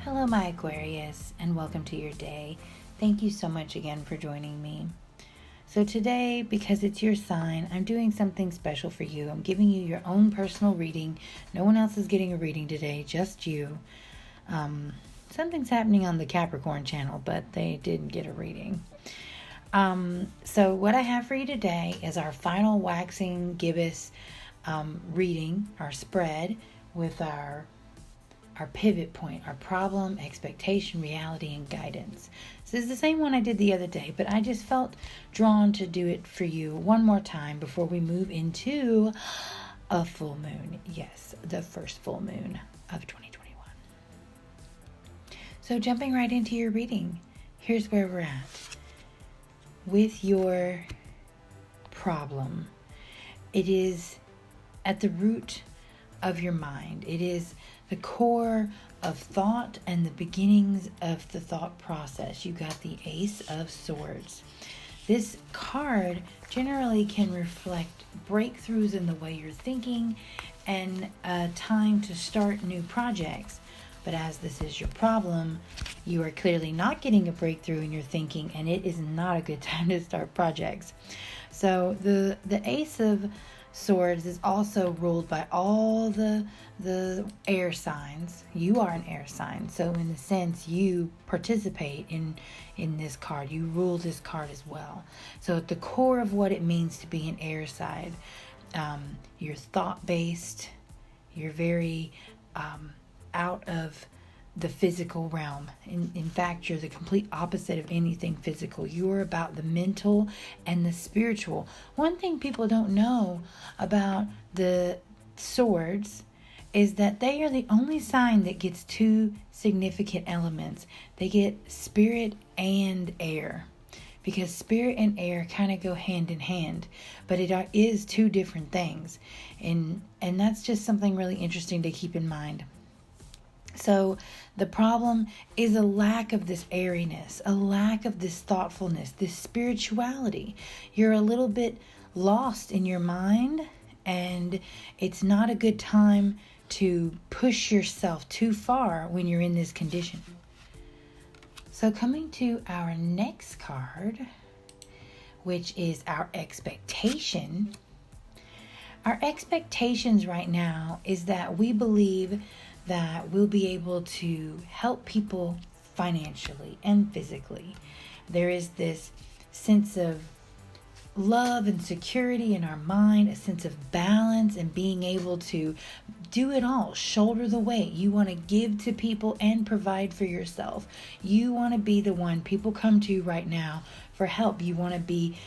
Hello, my Aquarius, and welcome to your day. Thank you so much again for joining me. So today, because it's your sign, I'm doing something special for you. I'm giving you your own personal reading. No one else is getting a reading today, just you. Something's happening on the Capricorn channel, but they didn't get a reading. So what I have for you today is our final waxing gibbous reading, our spread with our pivot point, our problem, expectation, reality, and guidance. So this is the same one I did the other day, but I just felt drawn to do it for you one more time before we move into a full moon. Yes, the first full moon of 2021. So jumping right into your reading, here's where we're at. With your problem, it is at the root of your mind. It is the core of thought and the beginnings of the thought process. You got the Ace of Swords. This card generally can reflect breakthroughs in the way you're thinking and a time to start new projects. But as this is your problem, you are clearly not getting a breakthrough in your thinking, and it is not a good time to start projects. So the Ace of Swords is also ruled by all the air signs. You are an air sign, so in a sense you participate in this card. You rule this card as well. So at the core of what it means to be an air sign, you're thought-based. You're very out of the physical realm. In fact, you're the complete opposite of anything physical. You're about the mental and the spiritual. One thing people don't know about the swords is that they are the only sign that gets two significant elements. They get spirit and air, because spirit and air kind of go hand in hand, but it is two different things. And that's just something really interesting to keep in mind. So the problem is a lack of this airiness, a lack of this thoughtfulness, this spirituality. You're a little bit lost in your mind, and it's not a good time to push yourself too far when you're in this condition. So coming to our next card, which is our expectation. Our expectations right now is that we believe that we'll be able to help people financially and physically. There is this sense of love and security in our mind, a sense of balance and being able to do it all, shoulder the weight. You want to give to people and provide for yourself. You want to be the one people come to right now for help. You want to be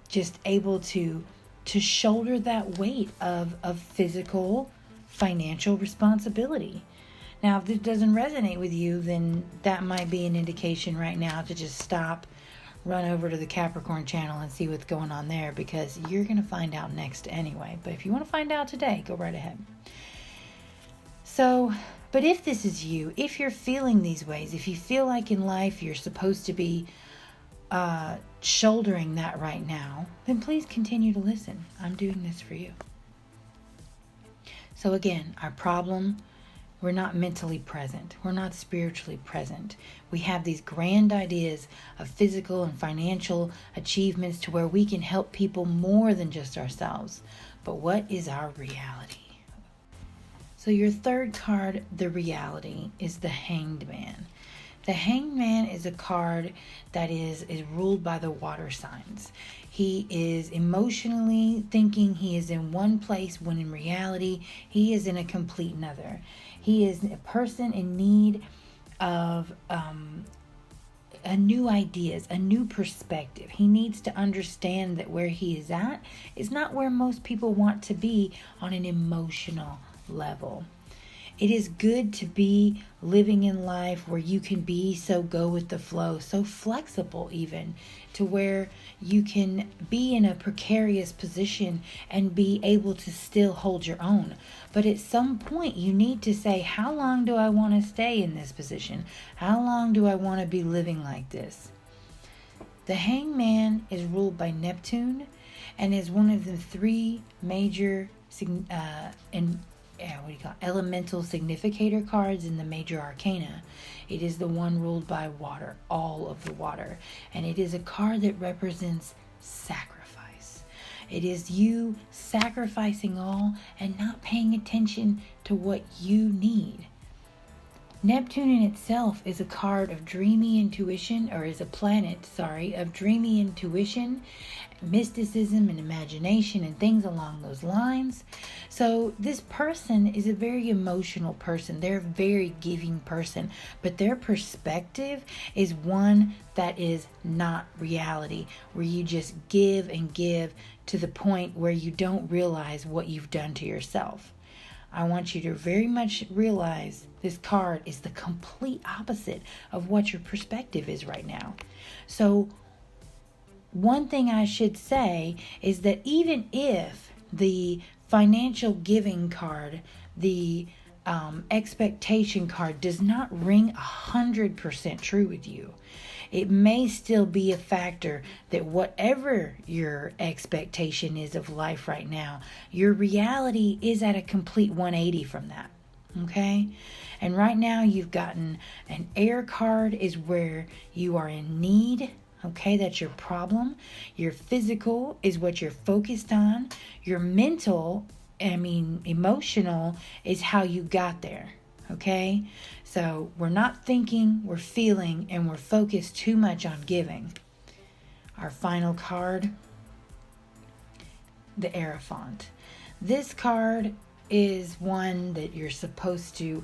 just able to shoulder that weight of physical, financial responsibility. Now, if this doesn't resonate with you, then that might be an indication right now to just stop, run over to the Capricorn channel and see what's going on there, because you're going to find out next anyway. But if you want to find out today, go right ahead. So, but if this is you, if you're feeling these ways, if you feel like in life you're supposed to be shouldering that right now, then please continue to listen. I'm doing this for you. So again, our problem, we're not mentally present. We're not spiritually present. We have these grand ideas of physical and financial achievements to where we can help people more than just ourselves. But what is our reality? So your third card, the reality, is the Hanged Man. The Hanged Man is a card that is ruled by the water signs. He is emotionally thinking he is in one place when in reality he is in a complete another. He is a person in need of a new ideas, a new perspective. He needs to understand that where he is at is not where most people want to be on an emotional level. It is good to be living in life where you can be so go with the flow, so flexible even, to where you can be in a precarious position and be able to still hold your own. But at some point you need to say, how long do I want to stay in this position? How long do I want to be living like this? The Hanged Man is ruled by Neptune and is one of the three major elemental significator cards in the major arcana. It is the one ruled by water, all of the water. And it is a card that represents sacrifice. It is you sacrificing all and not paying attention to what you need. Neptune in itself is a card of dreamy intuition, or is a planet, of dreamy intuition, mysticism and imagination and things along those lines. So this person is a very emotional person. They're a very giving person, but their perspective is one that is not reality, where you just give and give to the point where you don't realize what you've done to yourself. I want you to very much realize this card is the complete opposite of what your perspective is right now. So one thing I should say is that even if the financial giving card, the expectation card, does not ring 100% true with you, it may still be a factor that whatever your expectation is of life right now, your reality is at a complete 180 from that. Okay? And right now you've gotten an air card, is where you are in need. Okay, that's your problem. Your physical is what you're focused on. Your emotional is how you got there. Okay, so we're not thinking, we're feeling, and we're focused too much on giving. Our final card, the Hierophant. This card is one that you're supposed to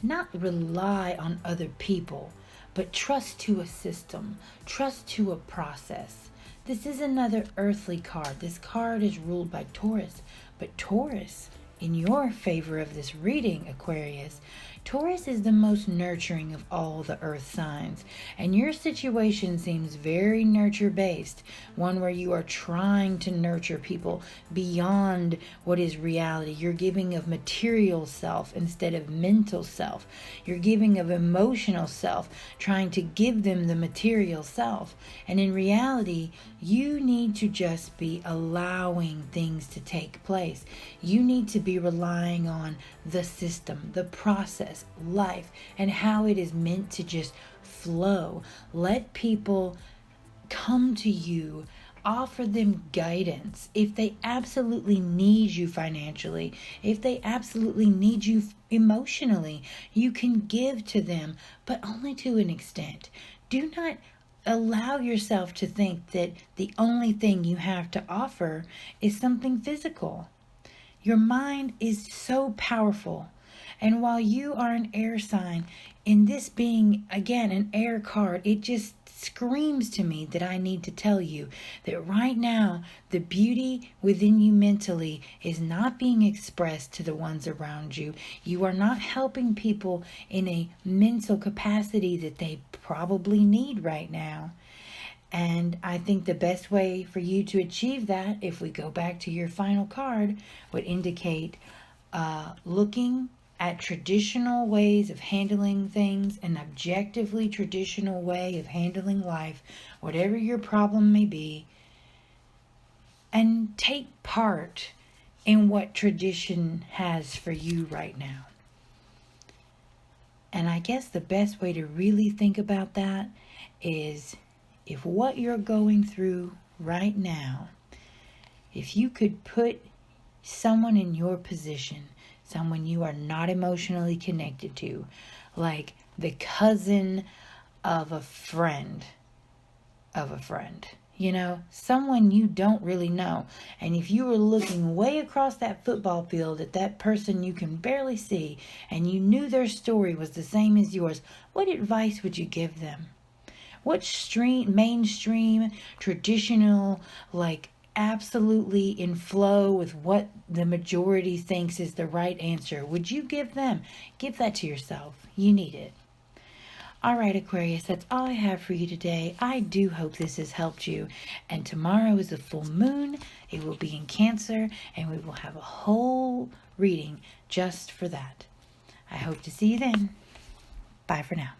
not rely on other people, but trust to a system, trust to a process. This is another earthly card. This card is ruled by Taurus, but Taurus, in your favor of this reading, Aquarius, Taurus is the most nurturing of all the earth signs, and your situation seems very nurture-based, one where you are trying to nurture people beyond what is reality. You're giving of material self instead of mental self. You're giving of emotional self, trying to give them the material self. And in reality, you need to just be allowing things to take place. You need to be relying on the system, the process, life, and how it is meant to just flow. Let people come to you, offer them guidance. If they absolutely need you financially, if they absolutely need you emotionally, you can give to them, but only to an extent. Do not allow yourself to think that the only thing you have to offer is something physical. Your mind is so powerful. And while you are an air sign, in this being, again, an air card, it just screams to me that I need to tell you that right now, the beauty within you mentally is not being expressed to the ones around you. You are not helping people in a mental capacity that they probably need right now. And I think the best way for you to achieve that, if we go back to your final card, would indicate looking at traditional ways of handling things, an objectively traditional way of handling life, whatever your problem may be, and take part in what tradition has for you right now. And I guess the best way to really think about that is, if what you're going through right now, if you could put someone in your position, someone you are not emotionally connected to, like the cousin of a friend, someone you don't really know. And if you were looking way across that football field at that person you can barely see, and you knew their story was the same as yours, what advice would you give them? What mainstream, traditional, absolutely in flow with what the majority thinks is the right answer would you give them? Give that to yourself. You need it. All right, Aquarius, that's all I have for you today. I do hope this has helped you. And tomorrow is a full moon. It will be in Cancer, and we will have a whole reading just for that. I hope to see you then. Bye for now.